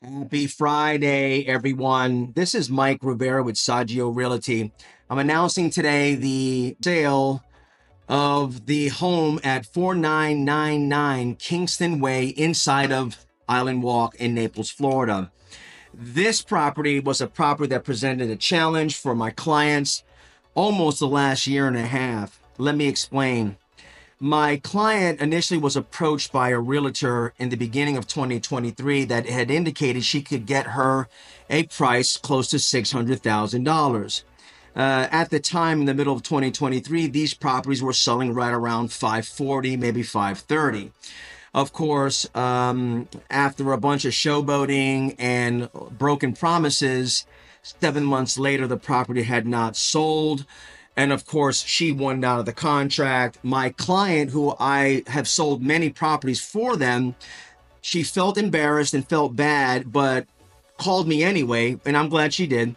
Happy Friday, everyone. This is Mike Rivera with Saggio Realty. I'm announcing today the sale of the home at 4999 Kingston Way inside of Island Walk in Naples, Florida. This property was a property that presented a challenge for my clients almost the last year and a half. Let me explain. My client initially was approached by a realtor in the beginning of 2023 that had indicated she could get her a price close to $600,000. At the time, in the middle of 2023, these properties were selling right around 540, maybe 530. Of course, after a bunch of showboating and broken promises, 7 months later, the property had not sold. And of course, she won out of the contract. My client, who I have sold many properties for them, she felt embarrassed and felt bad, but called me anyway, and I'm glad she did,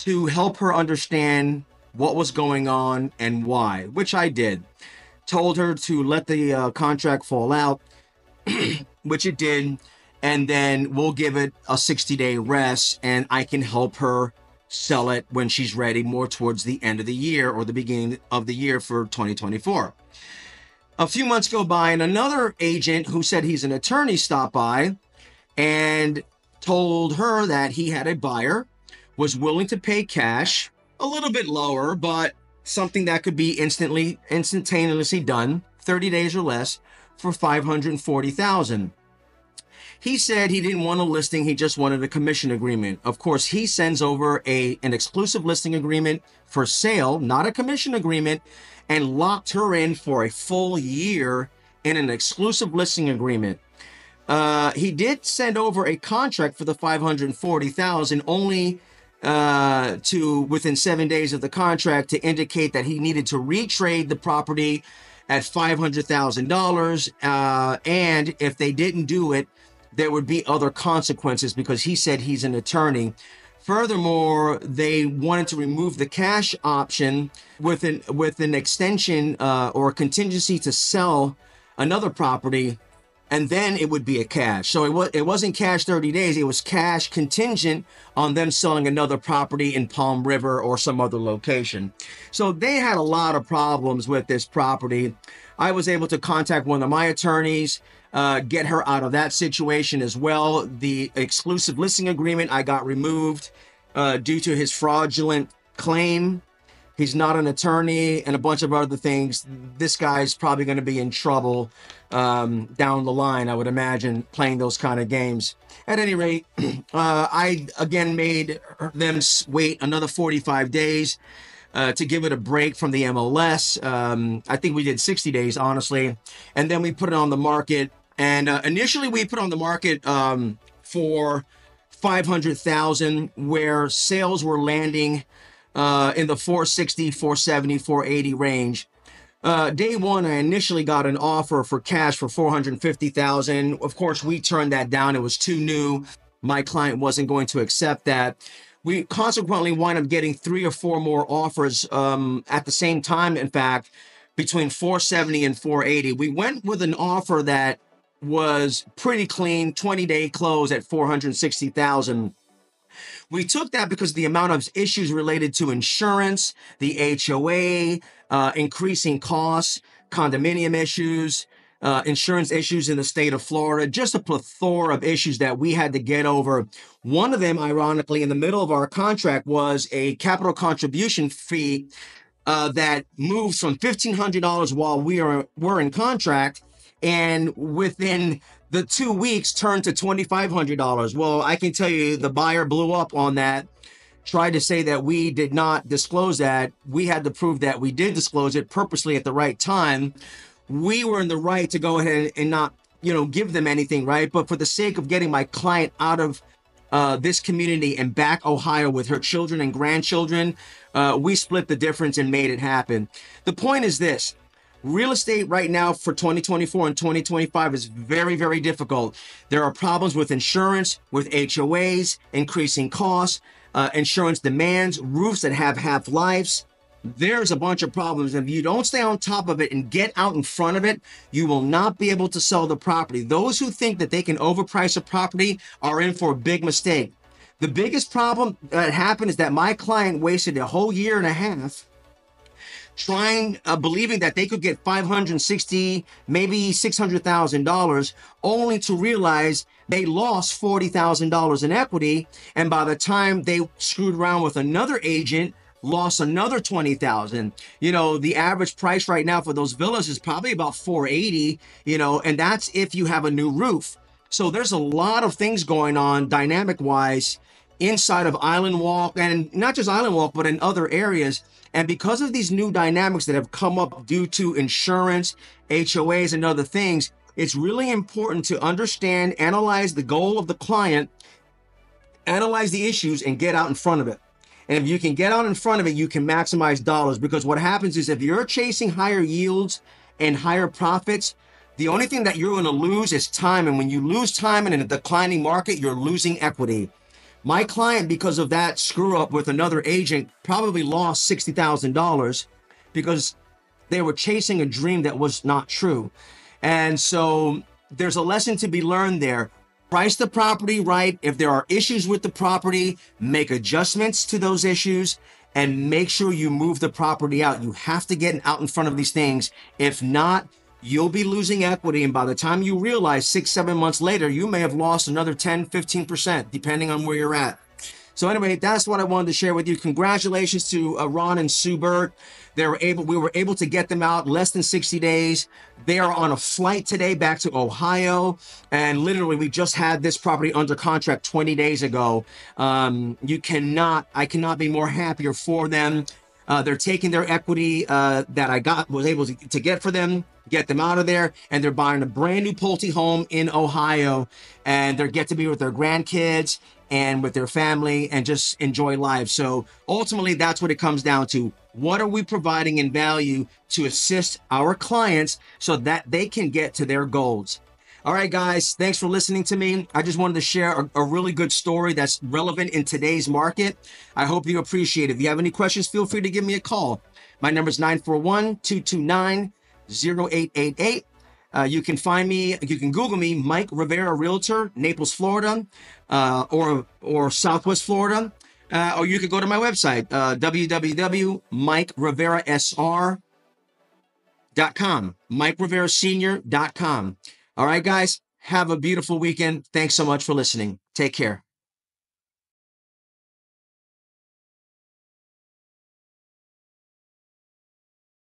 to help her understand what was going on and why, which I did. Told her to let the contract fall out, which it did, and then we'll give it a 60-day rest, and I can help her sell it when she's ready, more towards the end of the year or the beginning of the year for 2024. A few months go by and another agent who said he's an attorney stopped by and told her that he had a buyer, was willing to pay cash, a little bit lower, but something that could be instantaneously done, 30 days or less, for $540,000. He said he didn't want a listing, he just wanted a commission agreement. Of course, he sends over an exclusive listing agreement for sale, not a commission agreement, and locked her in for a full year in an exclusive listing agreement. He did send over a contract for the $540,000 only to within 7 days of the contract to indicate that he needed to retrade the property at $500,000. And if they didn't do it, there would be other consequences because he said he's an attorney. Furthermore, they wanted to remove the cash option with an extension or a contingency to sell another property, and then it would be a cash. So it wasn't cash 30 days, it was cash contingent on them selling another property in Palm River or some other location. So they had a lot of problems with this property. I was able to contact one of my attorneys, get her out of that situation as well. The exclusive listing agreement I got removed due to his fraudulent claim. He's not an attorney and a bunch of other things. This guy's probably going to be in trouble down the line, I would imagine, playing those kind of games. At any rate, I again made them wait another 45 days to give it a break from the MLS. I think we did 60 days, honestly. And then we put it on the market. And initially we put on the market for $500,000, where sales were landing in the 460, 470, 480 range. Day one, I initially got an offer for cash for $450,000. Of course, we turned that down. It was too new. My client wasn't going to accept that. We consequently wind up getting 3 or 4 more offers at the same time. In fact, between 470 and 480. We went with an offer that was pretty clean, 20-day close at $460,000. We took that because the amount of issues related to insurance, the HOA, increasing costs, condominium issues, insurance issues in the state of Florida, just a plethora of issues that we had to get over. One of them, ironically, in the middle of our contract was a capital contribution fee that moves from $1,500 while we're in contract, and within the 2 weeks turned to $2,500. Well, I can tell you the buyer blew up on that, tried to say that we did not disclose that. We had to prove that we did disclose it purposely at the right time. We were in the right to go ahead and not, give them anything, right? But for the sake of getting my client out of this community and back Ohio with her children and grandchildren, we split the difference and made it happen. The point is this. Real estate right now for 2024 and 2025 is very, very difficult. There are problems with insurance, with HOAs, increasing costs, insurance demands, roofs that have half-lives, there's a bunch of problems. If you don't stay on top of it and get out in front of it, you will not be able to sell the property. Those who think that they can overprice a property are in for a big mistake. The biggest problem that happened is that my client wasted a whole year and a half believing that they could get $560, maybe $600,000, only to realize they lost $40,000 in equity. And by the time they screwed around with another agent, lost another $20,000. You know, the average price right now for those villas is probably about $480, you know, and that's if you have a new roof. So there's a lot of things going on dynamic wise inside of Island Walk, and not just Island Walk, but in other areas. And because of these new dynamics that have come up due to insurance, HOAs, and other things, it's really important to understand, analyze the goal of the client, analyze the issues, and get out in front of it. And if you can get out in front of it, you can maximize dollars, because what happens is if you're chasing higher yields and higher profits, the only thing that you're going to lose is time. And when you lose time in a declining market, you're losing equity. My client, because of that screw up with another agent, probably lost $60,000 because they were chasing a dream that was not true. And so there's a lesson to be learned there. Price the property right. If there are issues with the property, make adjustments to those issues and make sure you move the property out. You have to get out in front of these things. If not, you'll be losing equity. And by the time you realize 6-7 months later, you may have lost another 10-15%, depending on where you're at. So anyway, that's what I wanted to share with you. Congratulations to Ron and Sue Bird. We were able to get them out less than 60 days. They are on a flight today back to Ohio. And literally, we just had this property under contract 20 days ago. I cannot be more happier for them. They're taking their equity that I was able to get for them, get them out of there, and they're buying a brand new Pulte home in Ohio, and they get to be with their grandkids and with their family and just enjoy life. So ultimately, that's what it comes down to. What are we providing in value to assist our clients so that they can get to their goals? All right, guys, thanks for listening to me. I just wanted to share a really good story that's relevant in today's market. I hope you appreciate it. If you have any questions, feel free to give me a call. My number is 941-229-0888. You can find me, you can Google me, Mike Rivera Realtor, Naples, Florida, or Southwest Florida. Or you could go to my website, www.mikeRiveraSR.com, MikeRiveraSenior.com. All right, guys, have a beautiful weekend. Thanks so much for listening. Take care.